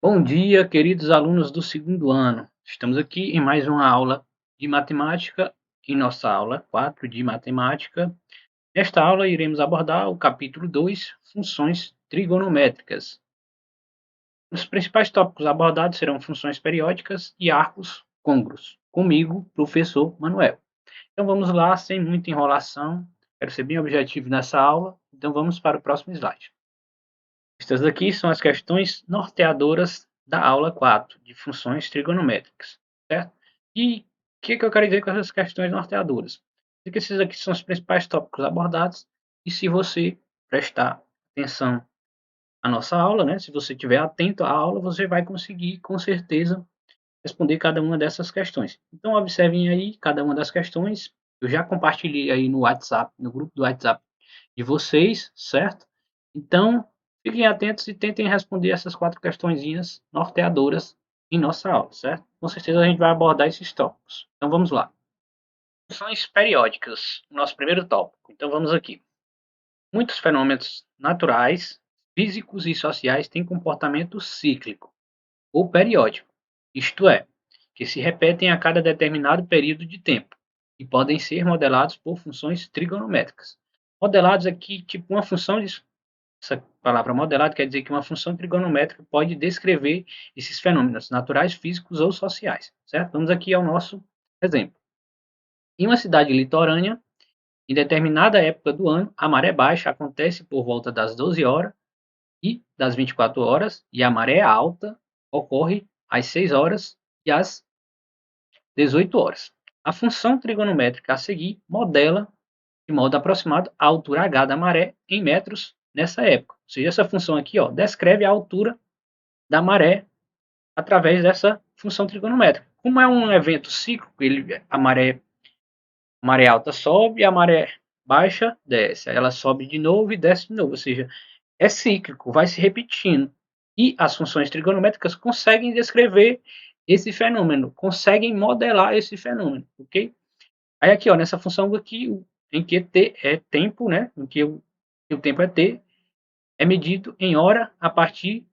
Bom dia, queridos alunos do segundo ano. Estamos aqui em mais uma aula de matemática, em nossa aula 4 de matemática. Nesta aula, iremos abordar o capítulo 2, funções trigonométricas. Os principais tópicos abordados serão funções periódicas e arcos côngruos. Comigo, professor Manuel. Então vamos lá, sem muita enrolação. Quero ser bem objetivo nessa aula, então vamos para o próximo slide. Estas aqui são as questões norteadoras da aula 4, de funções trigonométricas, certo? E o que eu quero dizer com essas questões norteadoras? Que esses aqui são os principais tópicos abordados, e se você prestar atenção à nossa aula, né, se você estiver atento à aula, você vai conseguir, com certeza, responder cada uma dessas questões. Então, observem aí cada uma das questões. Eu já compartilhei aí no WhatsApp, no grupo do WhatsApp de vocês, certo? Então, fiquem atentos e tentem responder essas 4 questõezinhas norteadoras em nossa aula, certo? Com certeza a gente vai abordar esses tópicos. Então vamos lá. Funções periódicas, nosso primeiro tópico. Então vamos aqui. Muitos fenômenos naturais, físicos e sociais têm comportamento cíclico ou periódico, isto é, que se repetem a cada determinado período de tempo e podem ser modelados por funções trigonométricas. Modelados aqui, tipo uma função de essa palavra modelado quer dizer que uma função trigonométrica pode descrever esses fenômenos naturais, físicos ou sociais, certo? Vamos aqui ao nosso exemplo. Em uma cidade litorânea, em determinada época do ano, a maré baixa acontece por volta das 12 horas e das 24 horas, e a maré alta ocorre às 6 horas e às 18 horas. A função trigonométrica a seguir modela de modo aproximado a altura h da maré em metros nessa época. Ou seja, essa função aqui descreve a altura da maré através dessa função trigonométrica. Como é um evento cíclico, a maré alta sobe, a maré baixa desce. Ela sobe de novo e desce de novo. Ou seja, é cíclico, vai se repetindo. E as funções trigonométricas conseguem descrever esse fenômeno, conseguem modelar esse fenômeno, ok? Aí aqui, nessa função aqui, em que t é tempo, né? Em que o tempo é t, é medido em hora a partir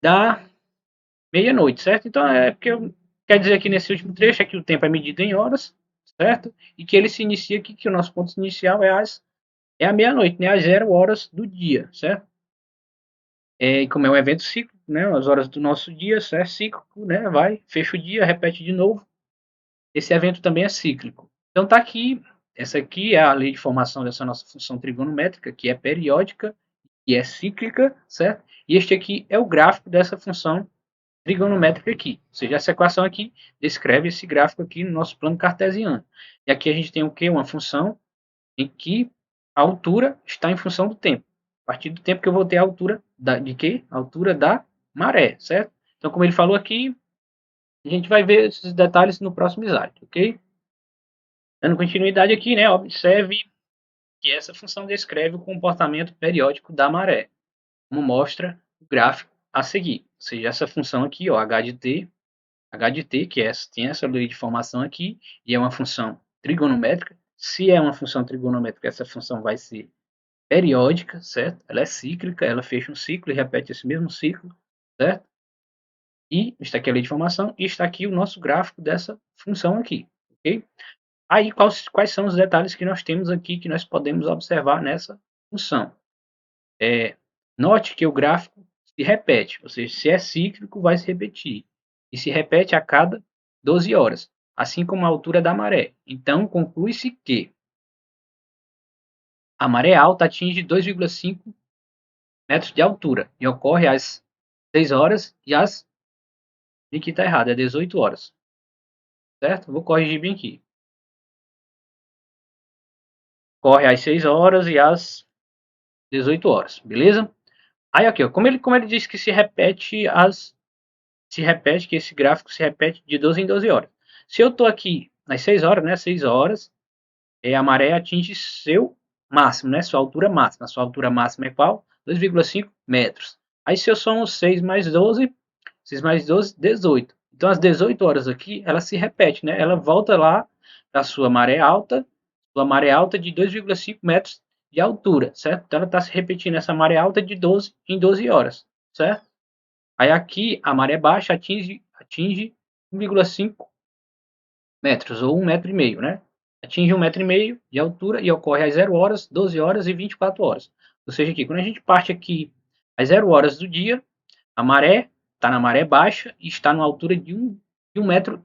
da meia-noite, certo? Então, é porque quer dizer que nesse último trecho é que o tempo é medido em horas, certo? E que ele se inicia aqui, que o nosso ponto inicial é a meia-noite, né? Às 0 horas do dia, certo? E como é um evento cíclico, né? As horas do nosso dia é cíclico, né? Vai, fecha o dia, repete de novo. Esse evento também é cíclico. Então tá aqui, essa aqui é a lei de formação dessa nossa função trigonométrica, que é periódica e é cíclica, certo? E este aqui é o gráfico dessa função trigonométrica aqui. Ou seja, essa equação aqui descreve esse gráfico aqui no nosso plano cartesiano. E aqui a gente tem o quê? Uma função em que a altura está em função do tempo. A partir do tempo que eu vou ter a altura de quê? A altura da maré, certo? Então, como ele falou aqui, a gente vai ver esses detalhes no próximo slide, ok? Dando continuidade aqui, né? Observe que essa função descreve o comportamento periódico da maré, como mostra o gráfico a seguir. Ou seja, essa função aqui, h de t, que tem essa lei de formação aqui, e é uma função trigonométrica. Se é uma função trigonométrica, essa função vai ser periódica, certo? Ela é cíclica, ela fecha um ciclo e repete esse mesmo ciclo, certo? E está aqui a lei de formação, e está aqui o nosso gráfico dessa função aqui, ok? Aí, quais são os detalhes que nós temos aqui, que nós podemos observar nessa função? Note que o gráfico se repete, ou seja, se é cíclico, vai se repetir. E se repete a cada 12 horas, assim como a altura da maré. Então, conclui-se que a maré alta atinge 2,5 metros de altura e ocorre às 6 horas e às... Aqui está errado, é 18 horas. Certo? Vou corrigir bem aqui. Corre às 6 horas e às 18 horas, beleza? Aí aqui, como ele disse que se repete que esse gráfico se repete de 12 em 12 horas. Se eu estou aqui às 6 horas, né, 6 horas, a maré atinge seu máximo, né, sua altura máxima. A sua altura máxima é qual? 2,5 metros. Aí se eu somo 6 mais 12, 6 mais 12, 18. Então às 18 horas aqui, ela se repete, né? Ela volta lá para sua maré alta de 2,5 metros de altura, certo? Então ela está se repetindo essa maré alta de 12 em 12 horas, certo? Aí aqui a maré baixa atinge 1,5 metros, ou 1,5 metro, né? Atinge 1,5 metro de altura e ocorre às 0 horas, 12 horas e 24 horas. Ou seja, aqui, quando a gente parte aqui às 0 horas do dia, a maré está na maré baixa e está numa altura de 1,5 metro,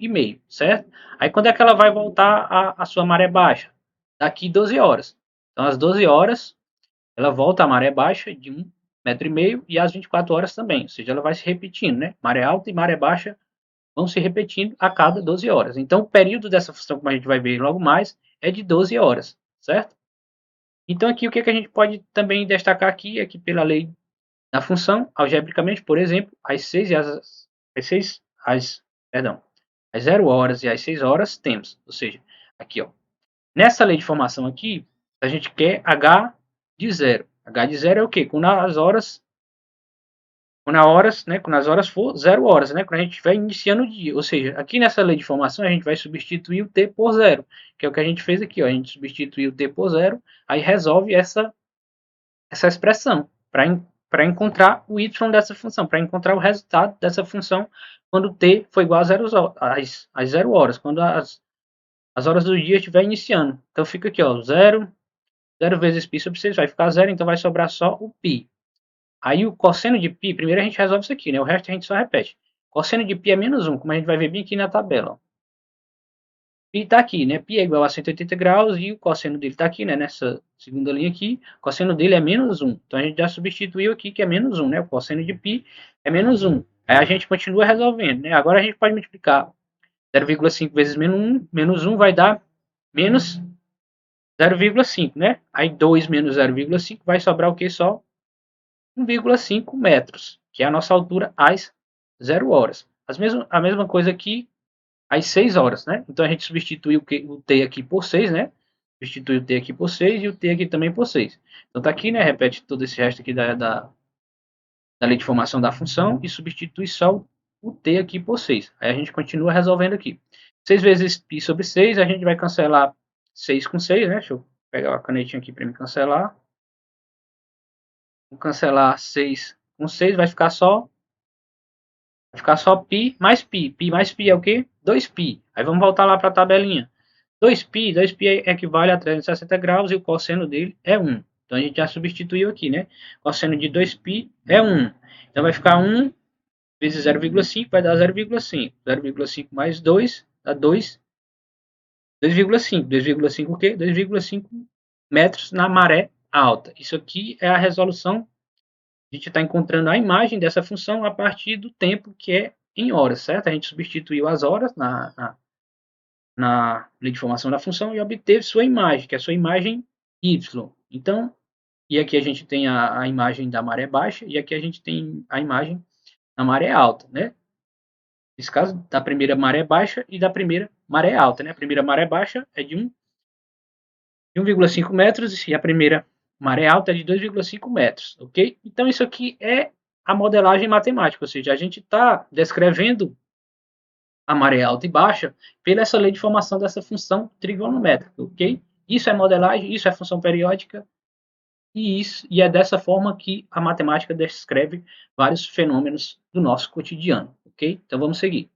certo? Aí quando é que ela vai voltar à sua maré baixa? Daqui 12 horas. Então, às 12 horas, ela volta à maré baixa de 1,5 metro e às 24 horas também. Ou seja, ela vai se repetindo, né? Maré alta e maré baixa vão se repetindo a cada 12 horas. Então, o período dessa função, como a gente vai ver logo mais, é de 12 horas, certo? Então, aqui o que a gente pode também destacar aqui é que pela lei da função, algebricamente, por exemplo, às 6 e às 6, perdão, às 0 horas e às 6 horas temos, ou seja, aqui, ó, nessa lei de formação aqui, a gente quer H de zero. H de zero é o quê? Quando as horas for 0 horas, né? Quando a gente estiver iniciando o dia. Ou seja, aqui nessa lei de formação a gente vai substituir o t por zero, que é o que a gente fez aqui, ó. A gente substituiu o t por zero, aí resolve essa expressão para encontrar o y dessa função, para encontrar o resultado dessa função quando t for igual a 0 às 0 horas, quando as horas do dia estiver iniciando. Então fica aqui, ó, 0 vezes π sobre 6 vai ficar 0, então vai sobrar só o π. Aí o cosseno de π, primeiro a gente resolve isso aqui, né? O resto a gente só repete. Cosseno de π é menos 1, como a gente vai ver bem aqui na tabela. Ó. Π está aqui, né? Π é igual a 180 graus e o cosseno dele está aqui, né? Nessa segunda linha aqui. O cosseno dele é menos 1. Então a gente já substituiu aqui que é menos 1, né? O cosseno de π é menos 1. Aí a gente continua resolvendo, né? Agora a gente pode multiplicar 0,5 vezes menos 1 vai dar menos 0,5, né? Aí 2 menos 0,5 vai sobrar o que só? 1,5 metros, que é a nossa altura às 0 horas. A mesma coisa aqui às 6 horas, né? Então a gente substitui o t aqui por 6, né? Substitui o t aqui por 6 e o t aqui também por 6. Então tá aqui, né? Repete todo esse resto aqui da lei de formação da função e substitui só o t aqui por 6. Aí a gente continua resolvendo aqui. 6 vezes π sobre 6, a gente vai cancelar 6 com 6, né? Deixa eu pegar a canetinha aqui para me cancelar. Vou cancelar 6 com 6, vai ficar só π mais π. Π mais π é o quê? 2π. Aí vamos voltar lá para a tabelinha. 2π equivale a 360 graus e o cosseno dele é 1. Então a gente já substituiu aqui, né? Cosseno de 2π é 1. Então vai ficar 1 vezes 0,5 vai dar 0,5. 0,5 mais 2 dá 2,5. 2,5 o quê? 2,5 metros na maré alta. Isso aqui é a resolução. A gente está encontrando a imagem dessa função a partir do tempo que é em horas, certo? A gente substituiu as horas na lei de formação da função e obteve sua imagem, que é a sua imagem y. Então, e aqui a gente tem a imagem da maré baixa e aqui a gente tem a imagem da maré alta, né? Nesse caso, da primeira maré baixa e da primeira maré alta, né? A primeira maré baixa é de 1,5 metros e a primeira maré alta é de 2,5 metros, ok? Então, isso aqui é a modelagem matemática, ou seja, a gente está descrevendo a maré alta e baixa pela essa lei de formação dessa função trigonométrica, ok? Isso é modelagem, isso é função periódica e é dessa forma que a matemática descreve vários fenômenos do nosso cotidiano, ok? Então, vamos seguir.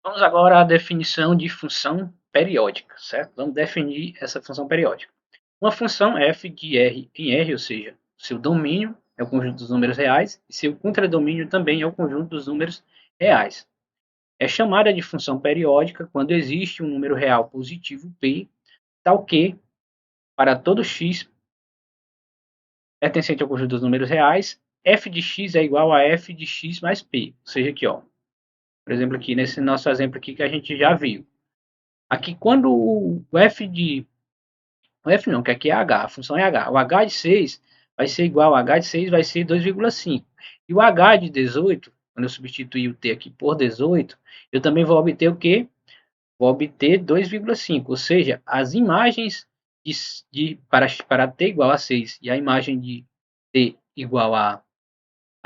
Vamos agora à definição de função periódica, certo? Vamos definir essa função periódica. Uma função f de R em R, ou seja, seu domínio é o conjunto dos números reais e seu contradomínio também é o conjunto dos números reais. É chamada de função periódica quando existe um número real positivo p, tal que, para todo x pertencente ao conjunto dos números reais, f de x é igual a f de x mais p. Ou seja, aqui, ó, por exemplo, aqui nesse nosso exemplo aqui que a gente já viu. Aqui, quando o f de o f não, que aqui é h, a função é h. O h de 6 vai ser igual a h de 6 vai ser 2,5. E o h de 18, quando eu substituir o t aqui por 18, eu também vou obter o quê? Vou obter 2,5. Ou seja, as imagens para t igual a 6 e a imagem de t igual a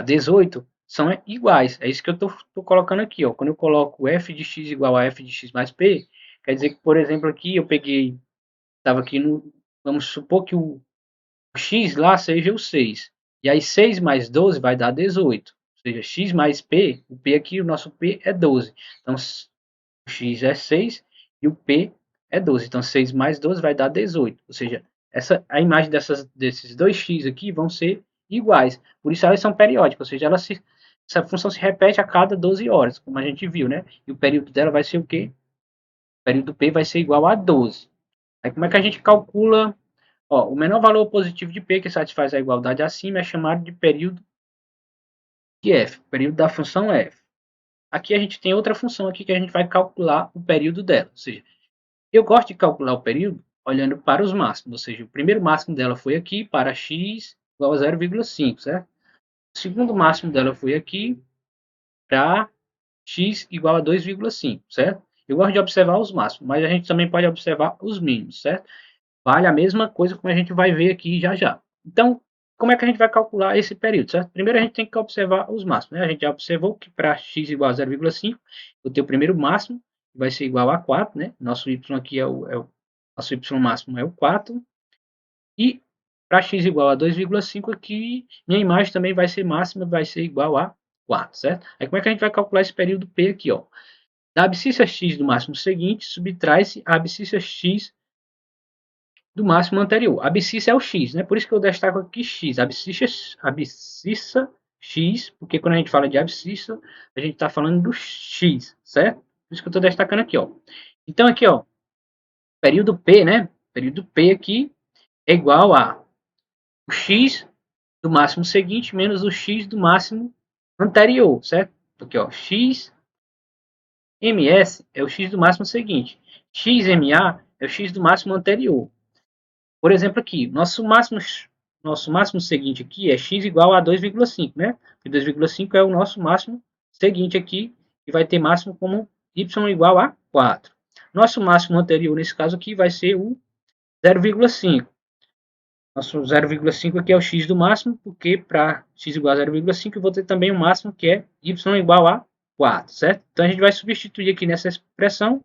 18 são iguais. É isso que eu estou colocando aqui. Ó. Quando eu coloco f de x igual a f de x mais p, quer dizer que, por exemplo, aqui eu peguei estava aqui no. Vamos supor que o x lá seja o 6. E aí 6 mais 12 vai dar 18. seja, x mais p, o p aqui, o nosso p é 12. Então, o x é 6 e o p é 12. Então, 6 mais 12 vai dar 18. Ou seja, a imagem desses dois x aqui vão ser iguais. Por isso, elas são periódicas. Ou seja, essa função se repete a cada 12 horas, como a gente viu, né? E o período dela vai ser o quê? O período p vai ser igual a 12. Aí, como é que a gente calcula? Ó, o menor valor positivo de p que satisfaz a igualdade acima é chamado de período de f, período da função f. Aqui a gente tem outra função aqui que a gente vai calcular o período dela. Ou seja, eu gosto de calcular o período olhando para os máximos. Ou seja, o primeiro máximo dela foi aqui para x igual a 0,5, certo? O segundo máximo dela foi aqui para x igual a 2,5, certo? Eu gosto de observar os máximos, mas a gente também pode observar os mínimos, certo? Vale a mesma coisa como a gente vai ver aqui já já. Então, como é que a gente vai calcular esse período, certo? Primeiro a gente tem que observar os máximos, né? A gente já observou que para x igual a 0,5, eu tenho o primeiro máximo, que vai ser igual a 4, né? Nosso y aqui nosso y máximo é o 4. E para x igual a 2,5 aqui, minha imagem também vai ser máxima, vai ser igual a 4, certo? Aí como é que a gente vai calcular esse período P aqui, ó? Da abscissa x do máximo seguinte, subtrai-se a abscissa x do máximo anterior. A abscissa é o x, né? Por isso que eu destaco aqui x. Abscissa x, porque quando a gente fala de abscissa, a gente está falando do x, certo? Por isso que eu estou destacando aqui, ó. Então aqui, ó, período P, né? Período P aqui é igual a o x do máximo seguinte menos o x do máximo anterior, certo? Aqui, ó, x ms é o x do máximo seguinte. XMA é o x do máximo anterior. Por exemplo, aqui, nosso máximo seguinte aqui é x igual a 2,5, né? E 2,5 é o nosso máximo seguinte aqui, e vai ter máximo como y igual a 4. Nosso máximo anterior, nesse caso aqui, vai ser o 0,5. Nosso 0,5 aqui é o x do máximo, porque para x igual a 0,5 eu vou ter também o máximo, que é y igual a 4, certo? Então a gente vai substituir aqui nessa expressão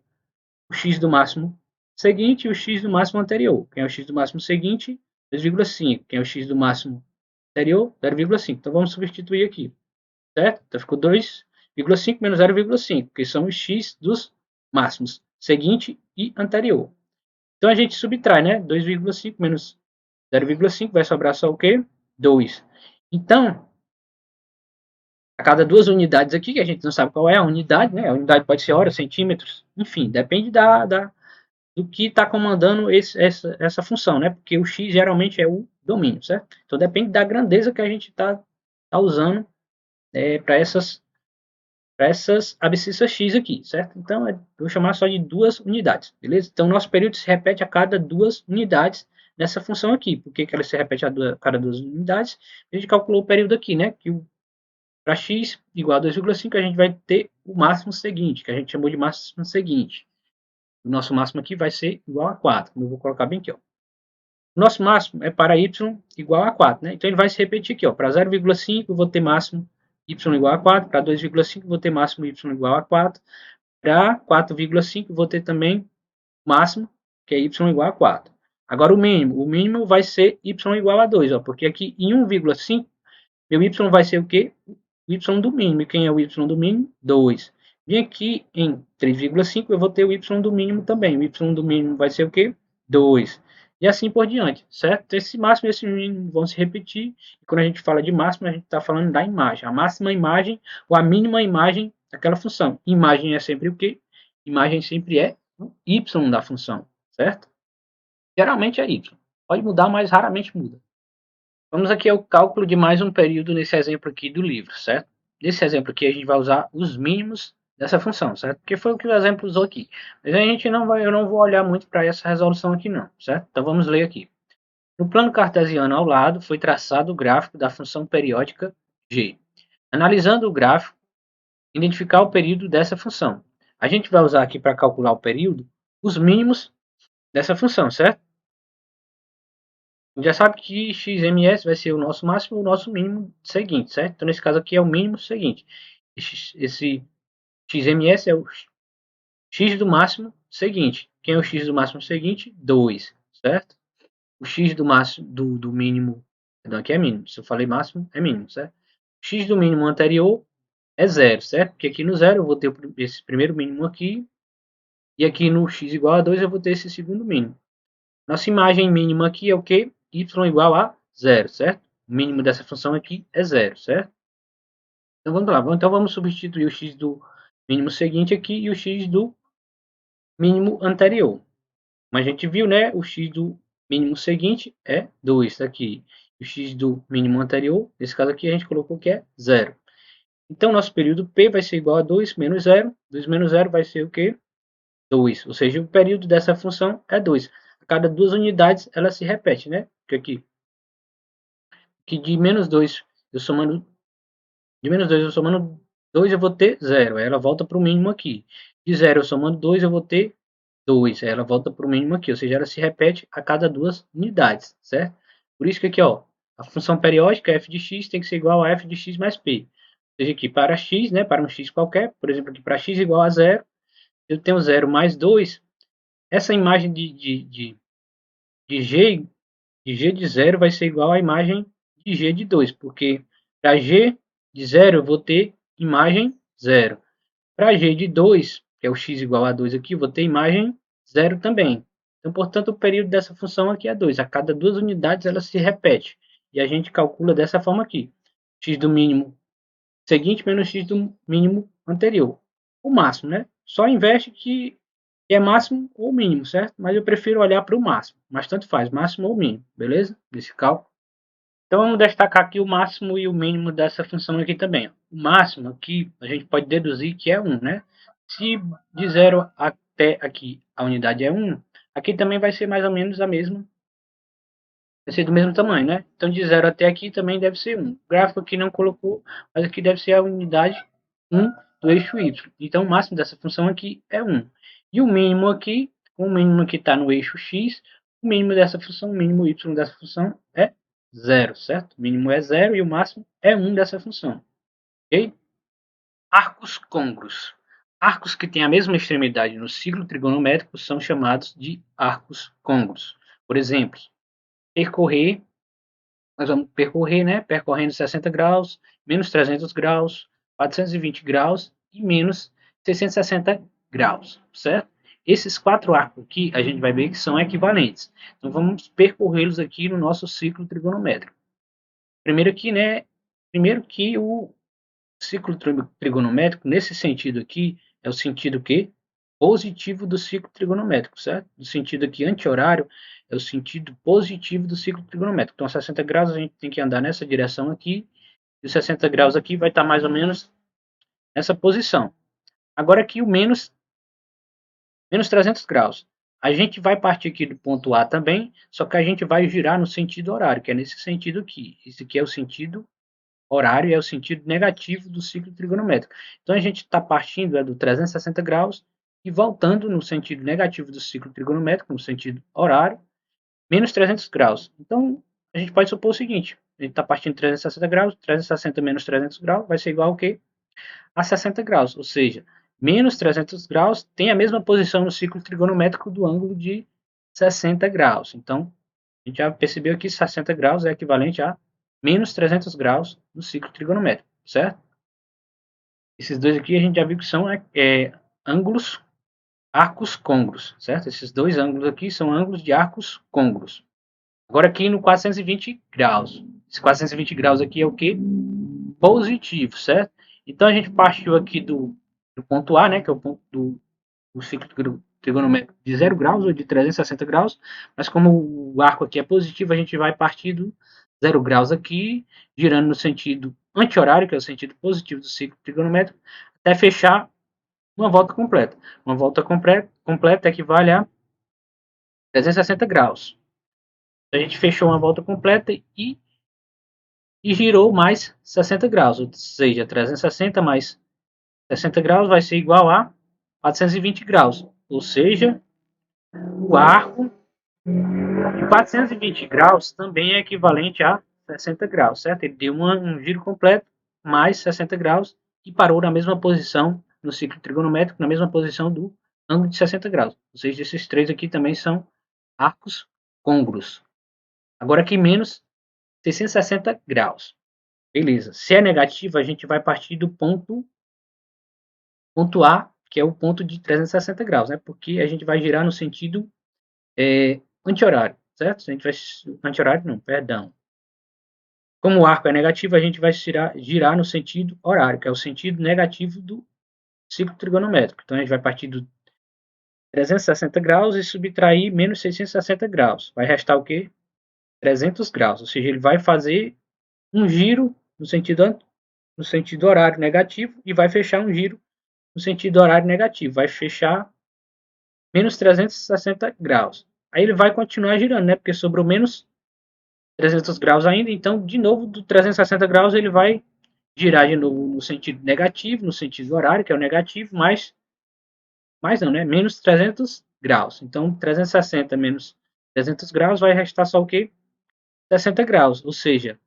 o x do máximo seguinte e o x do máximo anterior. Quem é o x do máximo seguinte? 2,5. Quem é o x do máximo anterior? 0,5. Então vamos substituir aqui, certo? Então ficou 2,5 menos 0,5, que são os x dos máximos seguinte e anterior. Então a gente subtrai, né? 2,5 menos 0,5 vai sobrar só o quê? 2. Então, a cada duas unidades aqui, que a gente não sabe qual é a unidade, né? A unidade pode ser horas, centímetros, enfim, depende do que está comandando essa função, né? Porque o x geralmente é o domínio, certo? Então depende da grandeza que a gente tá usando para essas abscissas x aqui, certo? Então eu vou chamar só de duas unidades, beleza? Então nosso período se repete a cada duas unidades nessa função aqui. Por que ela se repete a cada duas unidades? A gente calculou o período aqui, né? Que para x igual a 2,5 a gente vai ter o máximo seguinte, que a gente chamou de máximo seguinte. O nosso máximo aqui vai ser igual a 4. Eu vou colocar bem aqui, ó. O nosso máximo é para y igual a 4, né? Então ele vai se repetir aqui, ó. Para 0,5 eu vou ter máximo y igual a 4. Para 2,5 eu vou ter máximo y igual a 4. Para 4,5 eu vou ter também máximo, que é y igual a 4. Agora o mínimo vai ser y igual a 2, ó, porque aqui em 1,5 meu y vai ser o quê? O y do mínimo. E quem é o y do mínimo? 2. E aqui em 3,5 eu vou ter o y do mínimo também. O y do mínimo vai ser o quê? 2. E assim por diante, certo? Esse máximo e esse mínimo vão se repetir. E quando a gente fala de máximo, a gente está falando da imagem. A máxima imagem ou a mínima imagem daquela função. Imagem é sempre o quê? Imagem sempre é o y da função, certo? Geralmente é y. Pode mudar, mas raramente muda. Vamos aqui ao cálculo de mais um período nesse exemplo aqui do livro, certo? Nesse exemplo aqui a gente vai usar os mínimos dessa função, certo? Porque foi o que o exemplo usou aqui. Mas a gente eu não vou olhar muito para essa resolução aqui não, certo? Então vamos ler aqui. No plano cartesiano ao lado foi traçado o gráfico da função periódica g. Analisando o gráfico, identificar o período dessa função. A gente vai usar aqui para calcular o período os mínimos dessa função, certo? Já sabe que xms vai ser o nosso máximo e o nosso mínimo seguinte, certo? Então, nesse caso aqui é o mínimo seguinte. Esse xms é o x do máximo seguinte. Quem é o x do máximo seguinte? 2, certo? O x do máximo do mínimo, perdão, aqui é mínimo. Se eu falei máximo, é mínimo, certo? x do mínimo anterior é zero, certo? Porque aqui no zero eu vou ter esse primeiro mínimo aqui, e aqui no x igual a 2 eu vou ter esse segundo mínimo. Nossa imagem mínima aqui é o quê? Y igual a zero, certo? O mínimo dessa função aqui é zero, certo? Então vamos lá. Então vamos substituir o x do mínimo seguinte aqui e o x do mínimo anterior. Como a gente viu, né? O x do mínimo seguinte é 2 aqui. O x do mínimo anterior, nesse caso aqui, a gente colocou que é zero. Então, nosso período P vai ser igual a 2 menos zero. 2 menos zero vai ser o quê? 2. Ou seja, o período dessa função é 2. A cada duas unidades, ela se repete, né? Porque aqui de menos 2, eu somando, de menos 2 eu somando 2, eu vou ter zero. Aí ela volta para o mínimo aqui. De zero eu somando 2, eu vou ter 2. Aí ela volta para o mínimo aqui. Ou seja, ela se repete a cada duas unidades, certo? Por isso que aqui, ó, a função periódica f de x tem que ser igual a f de x mais p. Ou seja, aqui para x, né, para um x qualquer, por exemplo, aqui para x igual a zero, eu tenho 0 mais 2. Essa imagem de G de 0 vai ser igual à imagem de G de 2, porque para G de 0 eu vou ter imagem 0. Para G de 2, que é o x igual a 2 aqui, eu vou ter imagem 0 também. Então, portanto, o período dessa função aqui é 2. A cada duas unidades ela se repete. E a gente calcula dessa forma aqui. X do mínimo seguinte menos x do mínimo anterior. O máximo, né? Só inverte que é máximo ou mínimo, certo? Mas eu prefiro olhar para o máximo. Mas tanto faz, máximo ou mínimo, beleza? Desse cálculo. Então vamos destacar aqui o máximo e o mínimo dessa função aqui também. O máximo aqui a gente pode deduzir que é 1, né? Se de 0 até aqui a unidade é 1, aqui também vai ser mais ou menos a mesma, vai ser do mesmo tamanho, né? Então de 0 até aqui também deve ser 1. O gráfico aqui não colocou, mas aqui deve ser a unidade 1 do eixo y. Então o máximo dessa função aqui é 1. E o mínimo aqui, o mínimo que está no eixo x, o mínimo dessa função, o mínimo y dessa função é 0, certo? O mínimo é 0 e o máximo é 1 dessa função. Ok? Arcos côngruos. Arcos que têm a mesma extremidade no ciclo trigonométrico são chamados de arcos côngruos. Por exemplo, percorrer, nós vamos percorrer, né? Percorrendo 60 graus, menos 300 graus, 420 graus e menos 660 graus, certo? Esses quatro arcos aqui, a gente vai ver que são equivalentes. Então, vamos percorrê-los aqui no nosso ciclo trigonométrico. Primeiro aqui, né? Primeiro que o ciclo trigonométrico, nesse sentido aqui, é o sentido que positivo do ciclo trigonométrico, certo? No sentido aqui anti-horário, é o sentido positivo do ciclo trigonométrico. Então, 60 graus a gente tem que andar nessa direção aqui, e os 60 graus aqui vai estar mais ou menos nessa posição. Agora aqui o menos 300 graus. A gente vai partir aqui do ponto A também, só que a gente vai girar no sentido horário, que é nesse sentido aqui. Esse aqui é o sentido horário, é o sentido negativo do ciclo trigonométrico. Então a gente está partindo do 360 graus e voltando no sentido negativo do ciclo trigonométrico, no sentido horário, menos 300 graus. Então a gente pode supor o seguinte: a gente está partindo de 360 graus, 360 menos 300 graus vai ser igual ao quê? A 60 graus, ou seja, menos 300 graus tem a mesma posição no ciclo trigonométrico do ângulo de 60 graus. Então, a gente já percebeu que 60 graus é equivalente a menos 300 graus no ciclo trigonométrico, certo? Esses dois aqui a gente já viu que são ângulos, arcos côngruos, certo? Esses dois ângulos aqui são ângulos de arcos côngruos. Agora aqui no 420 graus. Esse 420 graus aqui é o que? Positivo, certo? Então a gente partiu aqui do ponto A, né, que é o ponto do ciclo trigonométrico de 0 graus ou de 360 graus, mas como o arco aqui é positivo, a gente vai partir do 0 graus aqui, girando no sentido anti-horário, que é o sentido positivo do ciclo trigonométrico, até fechar uma volta completa. Uma volta completa equivale a 360 graus. A gente fechou uma volta completa e girou mais 60 graus, ou seja, 360 mais 60 graus vai ser igual a 420 graus, ou seja, o arco de 420 graus também é equivalente a 60 graus, certo? Ele deu um giro completo, mais 60 graus, e parou na mesma posição no ciclo trigonométrico, na mesma posição do ângulo de 60 graus. Ou seja, esses três aqui também são arcos côngruos. Agora aqui menos 660 graus. Beleza. Se é negativo, a gente vai partir do ponto A, que é o ponto de 360 graus, né? Porque a gente vai girar no sentido anti-horário, certo? A gente vai anti-horário não, perdão. Como o arco é negativo, a gente vai girar no sentido horário, que é o sentido negativo do ciclo trigonométrico. Então a gente vai partir do 360 graus e subtrair menos 660 graus. Vai restar o quê? 300 graus. Ou seja, ele vai fazer um giro no sentido horário negativo e vai fechar um giro no sentido horário negativo. Vai fechar menos 360 graus. Aí ele vai continuar girando, né? Porque sobrou menos 300 graus ainda. Então, de novo, do 360 graus ele vai girar de novo no sentido negativo, no sentido horário, que é o negativo, mais não, né? Menos 300 graus. Então, 360 menos 300 graus vai restar só o quê? 60 graus. Ou seja,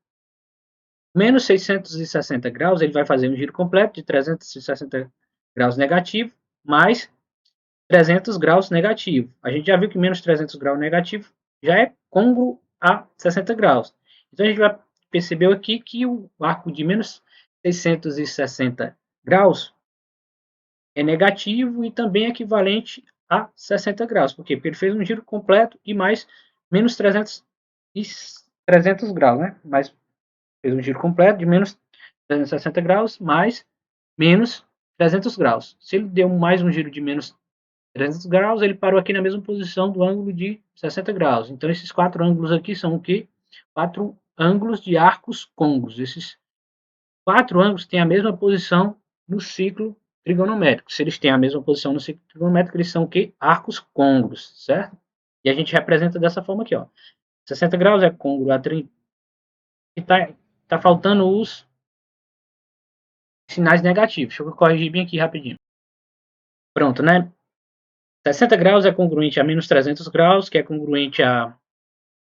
menos 660 graus, ele vai fazer um giro completo de 360 graus negativo, mais 300 graus negativo. A gente já viu que menos 300 graus negativo já é côngruo a 60 graus. Então, a gente vai perceber aqui que o arco de menos 660 graus é negativo e também equivalente a 60 graus. Por quê? Porque ele fez um giro completo e mais menos 300 graus, né? Mas fez um giro completo de menos 360 graus mais menos 300 graus. Se ele deu mais um giro de menos 300 graus, ele parou aqui na mesma posição do ângulo de 60 graus. Então, esses quatro ângulos aqui são o quê? Quatro ângulos de arcos côngruos. Esses quatro ângulos têm a mesma posição no ciclo trigonométrico. Se eles têm a mesma posição no ciclo trigonométrico, eles são o quê? Arcos côngruos, certo? E a gente representa dessa forma aqui, ó. 60 graus é côngruo a 30. E tá faltando os sinais negativos. Deixa eu corrigir bem aqui rapidinho. Pronto, né? 60 graus é congruente a menos 300 graus, que é congruente a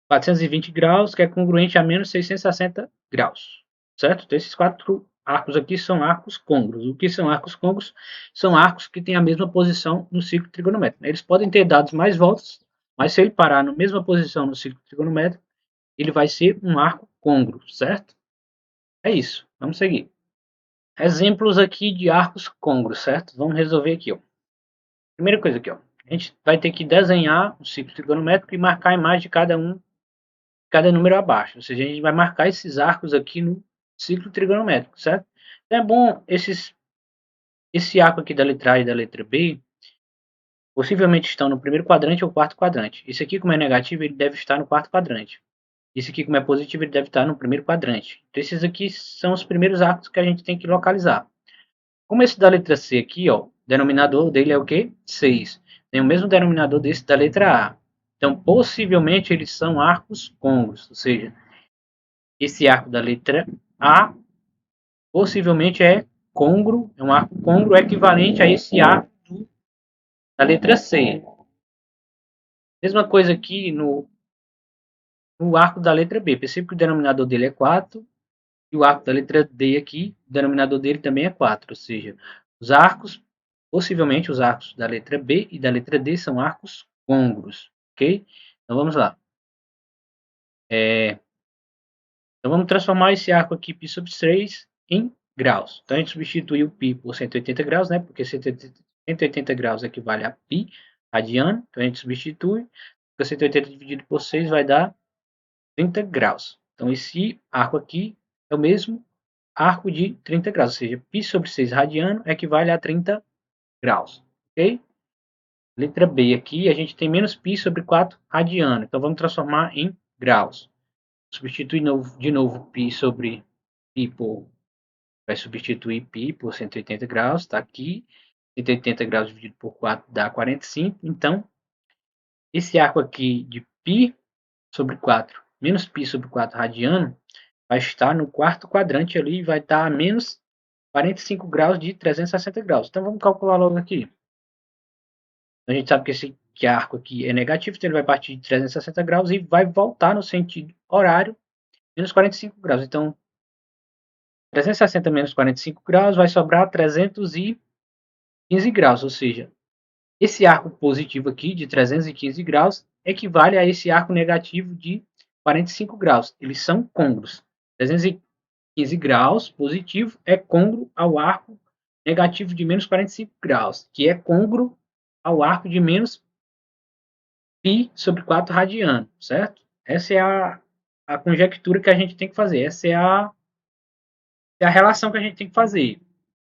420 graus, que é congruente a menos 660 graus. Certo? Então, esses quatro arcos aqui são arcos côngruos. O que são arcos côngruos? São arcos que têm a mesma posição no ciclo trigonométrico. Eles podem ter dados mais voltas, mas se ele parar na mesma posição no ciclo trigonométrico, ele vai ser um arco côngruo, certo? É isso. Vamos seguir. Exemplos aqui de arcos côngruos, certo? Vamos resolver aqui, ó. Primeira coisa aqui, ó. A gente vai ter que desenhar o ciclo trigonométrico e marcar a imagem de cada número abaixo. Ou seja, a gente vai marcar esses arcos aqui no ciclo trigonométrico, certo? Então é bom esse arco aqui da letra A e da letra B possivelmente estão no primeiro quadrante ou quarto quadrante. Esse aqui, como é negativo, ele deve estar no quarto quadrante. Esse aqui, como é positivo, ele deve estar no primeiro quadrante. Então, esses aqui são os primeiros arcos que a gente tem que localizar. Como esse da letra C aqui, ó, o denominador dele é o quê? 6. Tem o mesmo denominador desse da letra A. Então, possivelmente, eles são arcos côngruos. Ou seja, esse arco da letra A possivelmente é côngruo, é um arco côngruo equivalente a esse arco da letra C. Mesma coisa aqui no arco da letra B. Percebe que o denominador dele é 4 e o arco da letra D aqui, o denominador dele também é 4. Ou seja, os arcos, possivelmente os arcos da letra B e da letra D são arcos côngruos. Ok? Então vamos lá. Então vamos transformar esse arco aqui π sobre 3 em graus. Então a gente substitui o π por 180 graus, né? Porque 180 graus equivale a π radiano. Então a gente substitui. 180 dividido por 6 vai dar 30 graus. Então esse arco aqui é o mesmo arco de 30 graus. Ou seja, π sobre 6 radiano equivale a 30 graus. Ok? Letra B aqui a gente tem menos π sobre 4 radiano. Então vamos transformar em graus. Substitui de novo π sobre π por... Vai substituir π por 180 graus, está aqui. 180 graus dividido por 4 dá 45. Então, esse arco aqui de π sobre 4 menos π sobre 4 radiano vai estar no quarto quadrante ali e vai estar a menos 45 graus de 360 graus. Então, vamos calcular logo aqui. A gente sabe que esse arco aqui é negativo, então ele vai partir de 360 graus e vai voltar no sentido horário menos 45 graus. Então, 360 menos 45 graus vai sobrar 315 graus, ou seja, esse arco positivo aqui de 315 graus equivale a esse arco negativo de 45 graus. Eles são côngruos. 15 graus positivo é congruo ao arco negativo de menos 45 graus, que é congruo ao arco de menos π sobre 4 radiano, certo? Essa é a conjectura que a gente tem que fazer, essa é a relação que a gente tem que fazer.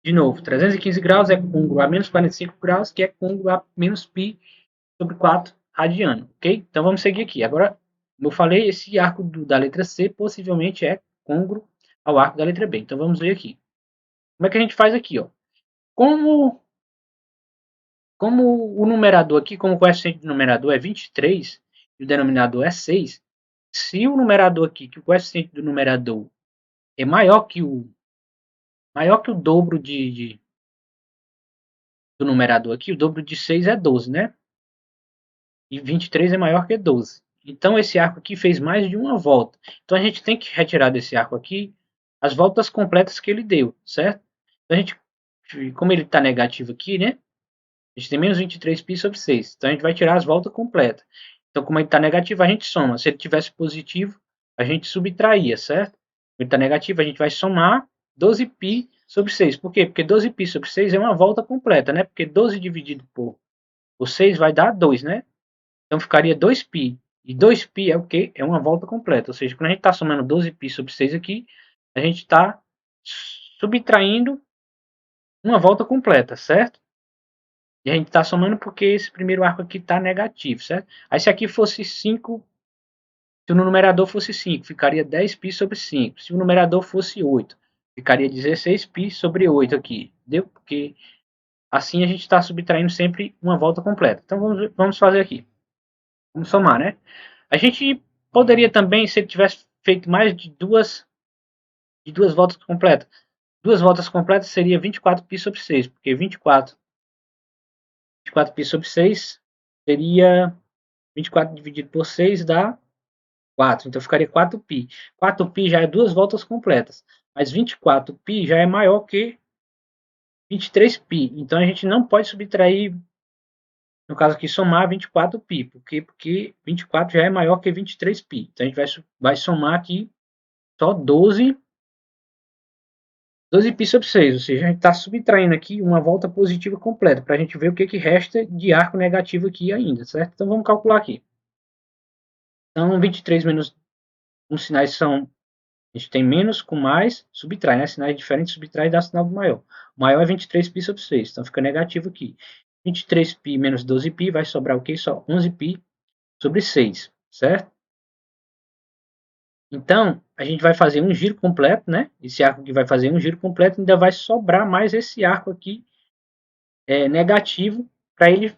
De novo, 315 graus é congruo a menos 45 graus, que é congruo a menos π sobre 4 radiano, ok? Então vamos seguir aqui. Agora, como eu falei, esse arco da letra C possivelmente é congruo ao arco da letra B. Então vamos ver aqui. Como é que a gente faz aqui? Ó? Como o numerador aqui, como o coeficiente do numerador é 23 e o denominador é 6, se o numerador aqui, que o coeficiente do numerador é maior que o dobro do numerador aqui, o dobro de 6 é 12, né? E 23 é maior que 12. Então, esse arco aqui fez mais de uma volta. Então, a gente tem que retirar desse arco aqui as voltas completas que ele deu, certo? Então, a gente, como ele está negativo aqui, né? A gente tem menos 23π sobre 6. Então, a gente vai tirar as voltas completas. Então, como ele está negativo, a gente soma. Se ele tivesse positivo, a gente subtraía, certo? Ele está negativo, a gente vai somar 12π sobre 6. Por quê? Porque 12π sobre 6 é uma volta completa, né? Porque 12 dividido por 6 vai dar 2, né? Então, ficaria 2π. E 2π é o quê? É uma volta completa. Ou seja, quando a gente está somando 12π sobre 6 aqui, a gente está subtraindo uma volta completa, certo? E a gente está somando porque esse primeiro arco aqui está negativo, certo? Aí se aqui fosse 5, se o numerador fosse 5, ficaria 10π sobre 5. Se o numerador fosse 8, ficaria 16π sobre 8 aqui. Entendeu? Porque assim a gente está subtraindo sempre uma volta completa. Então vamos fazer aqui. Vamos somar, né? A gente poderia também, se ele tivesse feito mais de duas voltas completas. Duas voltas completas seria 24π sobre 6, porque 24π sobre 6 seria 24 dividido por 6 dá 4. Então ficaria 4π. 4π já é duas voltas completas. Mas 24π já é maior que 23π. Então a gente não pode subtrair, no caso aqui, somar 24π. Porque 24 já é maior que 23π. Então a gente vai somar aqui só 12π sobre 6. Ou seja, a gente está subtraindo aqui uma volta positiva completa. Para a gente ver o que resta de arco negativo aqui ainda, certo? Então vamos calcular aqui. Então 23 menos os sinais são, a gente tem menos com mais, subtrai, né? Sinais diferentes, subtrai e dá sinal do maior. O maior é 23π sobre 6, então fica negativo aqui. 23π menos 12π vai sobrar o quê? Só 11π sobre 6, certo? Então, a gente vai fazer um giro completo, né? Esse arco aqui vai fazer um giro completo, ainda vai sobrar mais esse arco aqui negativo para ele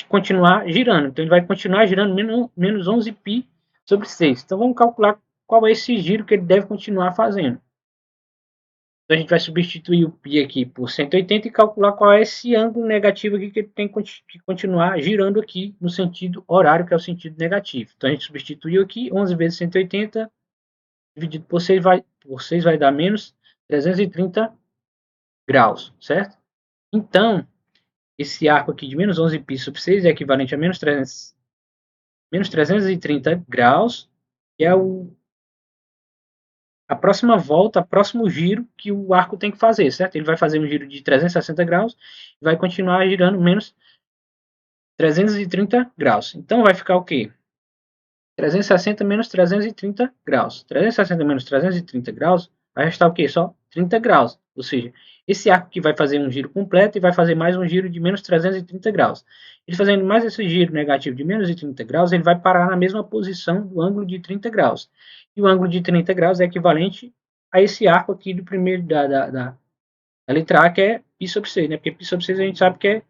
continuar girando. Então, ele vai continuar girando menos 11π sobre 6. Então, vamos calcular qual é esse giro que ele deve continuar fazendo. Então, a gente vai substituir o π aqui por 180 e calcular qual é esse ângulo negativo aqui que ele tem que continuar girando aqui no sentido horário, que é o sentido negativo. Então, a gente substituiu aqui, 11 vezes 180 dividido por 6 vai dar menos 330 graus, certo? Então, esse arco aqui de menos 11π sobre 6 é equivalente a menos 330 graus, que é a próxima volta, o próximo giro que o arco tem que fazer, certo? Ele vai fazer um giro de 360 graus e vai continuar girando menos 330 graus. Então, vai ficar o quê? 360 menos 330 graus. 360 menos 330 graus vai restar o quê? Só 30 graus. Ou seja, esse arco que vai fazer um giro completo e vai fazer mais um giro de menos 330 graus. Ele fazendo mais esse giro negativo de menos 30 graus, ele vai parar na mesma posição do ângulo de 30 graus. E o ângulo de 30 graus é equivalente a esse arco aqui do primeiro da letra A, que é π sobre 6, né? Porque π sobre 6 a gente sabe que é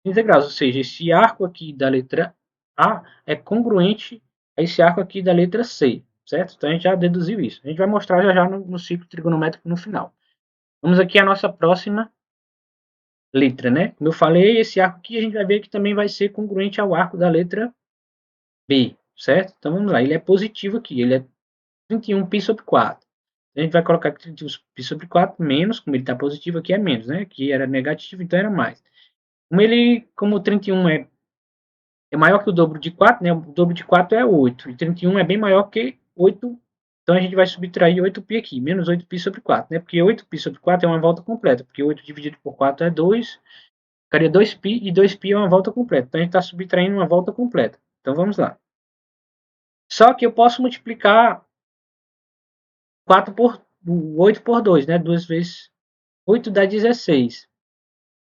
30 graus. Ou seja, esse arco aqui da letra A é congruente a esse arco aqui da letra C, certo? Então a gente já deduziu isso. A gente vai mostrar já no ciclo trigonométrico no final. Vamos aqui à nossa próxima letra, né? Como eu falei, esse arco aqui a gente vai ver que também vai ser congruente ao arco da letra B, certo? Então vamos lá, ele é positivo aqui, ele é 31π sobre 4. A gente vai colocar 31π sobre 4 menos, como ele está positivo aqui é menos, né? Aqui era negativo, então era mais. Como 31 é maior que o dobro de 4, né? O dobro de 4 é 8. E 31 é bem maior que 8 Então a gente vai subtrair 8π aqui, menos 8π sobre 4, né? Porque 8π sobre 4 é uma volta completa, porque 8 dividido por 4 é 2, ficaria 2π, e 2π é uma volta completa. Então a gente está subtraindo uma volta completa. Então vamos lá. Só que eu posso multiplicar 8 por 2, né? 2 vezes 8 dá 16.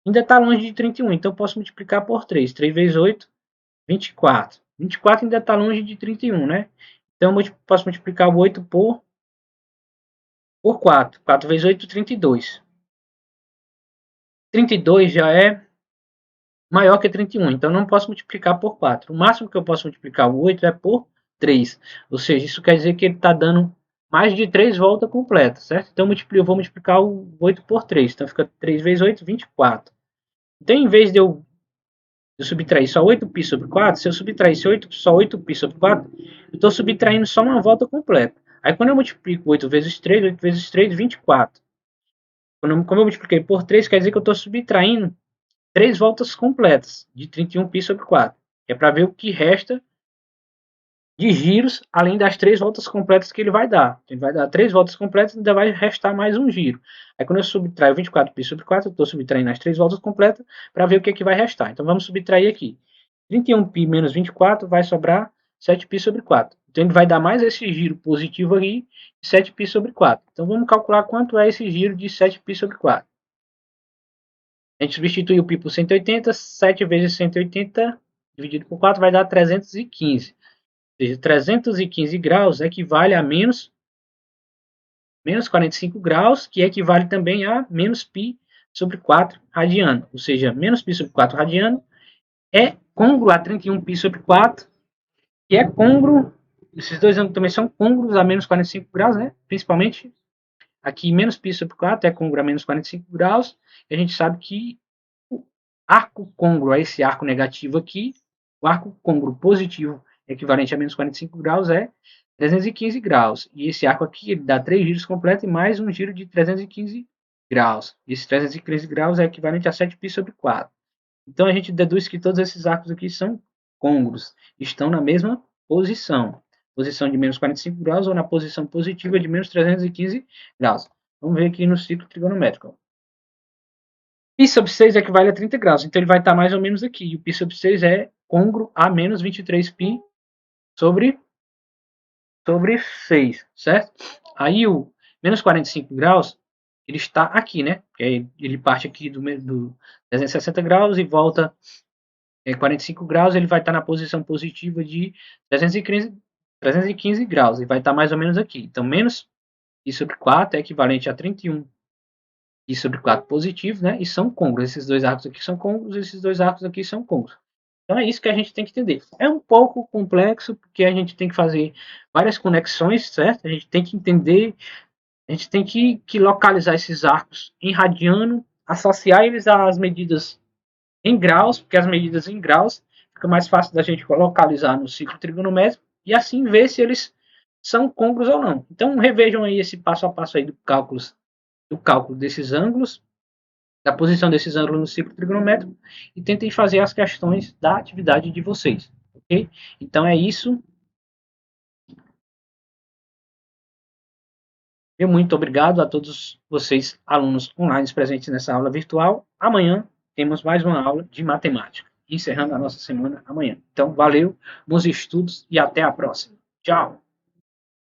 Ainda está longe de 31, então eu posso multiplicar por 3. 3 vezes 8, 24. 24 ainda está longe de 31, né? Então eu posso multiplicar o 8 por 4. 4 vezes 8, 32. 32 já é maior que 31, então não posso multiplicar por 4. O máximo que eu posso multiplicar o 8 é por 3. Ou seja, isso quer dizer que ele está dando mais de 3 voltas completas, certo? Então eu vou multiplicar o 8 por 3. Então fica 3 vezes 8, 24. Então, em vez de eu subtrair só 8π sobre 4, se eu subtrair só 8π sobre 4, eu estou subtraindo só uma volta completa. Aí, quando eu multiplico 8 vezes 3, 8 vezes 3, 24. Como eu multipliquei por 3, quer dizer que eu estou subtraindo 3 voltas completas de 31π sobre 4. É para ver o que resta de giros, além das 3 voltas completas que ele vai dar. Ele vai dar 3 voltas completas e ainda vai restar mais um giro. Aí quando eu subtraio 24π sobre 4, eu estou subtraindo as 3 voltas completas para ver o que vai restar. Então vamos subtrair aqui. 31π menos 24 vai sobrar 7π sobre 4. Então ele vai dar mais esse giro positivo aqui, 7π sobre 4. Então vamos calcular quanto é esse giro de 7π sobre 4. A gente substitui o π por 180, 7 vezes 180 dividido por 4 vai dar 315. Ou seja, 315 graus equivale a menos 45 graus, que equivale também a menos π sobre 4 radiano. Ou seja, menos π sobre 4 radiano é congruo a 31π sobre 4, que é congruo, esses dois ângulos também são congruos a menos 45 graus, né? Principalmente aqui menos π sobre 4 é congruo a menos 45 graus, e a gente sabe que o arco congruo a esse arco negativo aqui, o arco congruo positivo equivalente a menos 45 graus é 315 graus. E esse arco aqui ele dá 3 giros completos e mais um giro de 315 graus. Esse 315 graus é equivalente a 7π sobre 4. Então a gente deduz que todos esses arcos aqui são côngruos, estão na mesma posição. Posição de menos 45 graus ou na posição positiva de menos 315 graus. Vamos ver aqui no ciclo trigonométrico. Π sobre 6 equivale a 30 graus, então ele vai estar mais ou menos aqui. E o π sobre 6 é côngruo a menos 23π sobre 6, certo? Aí o menos 45 graus, ele está aqui, né? Ele parte aqui do 360 graus e volta 45 graus, ele vai estar na posição positiva de 315 graus, e vai estar mais ou menos aqui. Então, menos π sobre 4 é equivalente a 31 π sobre 4 positivo, né? E são côngruos. Esses dois arcos aqui são côngruos, esses dois arcos aqui são côngruos. Então é isso que a gente tem que entender. É um pouco complexo, porque a gente tem que fazer várias conexões, certo? A gente tem que entender, a gente tem que localizar esses arcos em radiano, associar eles às medidas em graus, porque as medidas em graus fica mais fácil da gente localizar no ciclo trigonométrico e assim ver se eles são côngruos ou não. Então revejam aí esse passo a passo aí do cálculo desses ângulos, da posição desses ângulos no ciclo trigonométrico e tentem fazer as questões da atividade de vocês, ok? Então é isso. Muito obrigado a todos vocês, alunos online presentes nessa aula virtual. Amanhã temos mais uma aula de matemática, encerrando a nossa semana amanhã. Então, valeu, bons estudos e até a próxima. Tchau!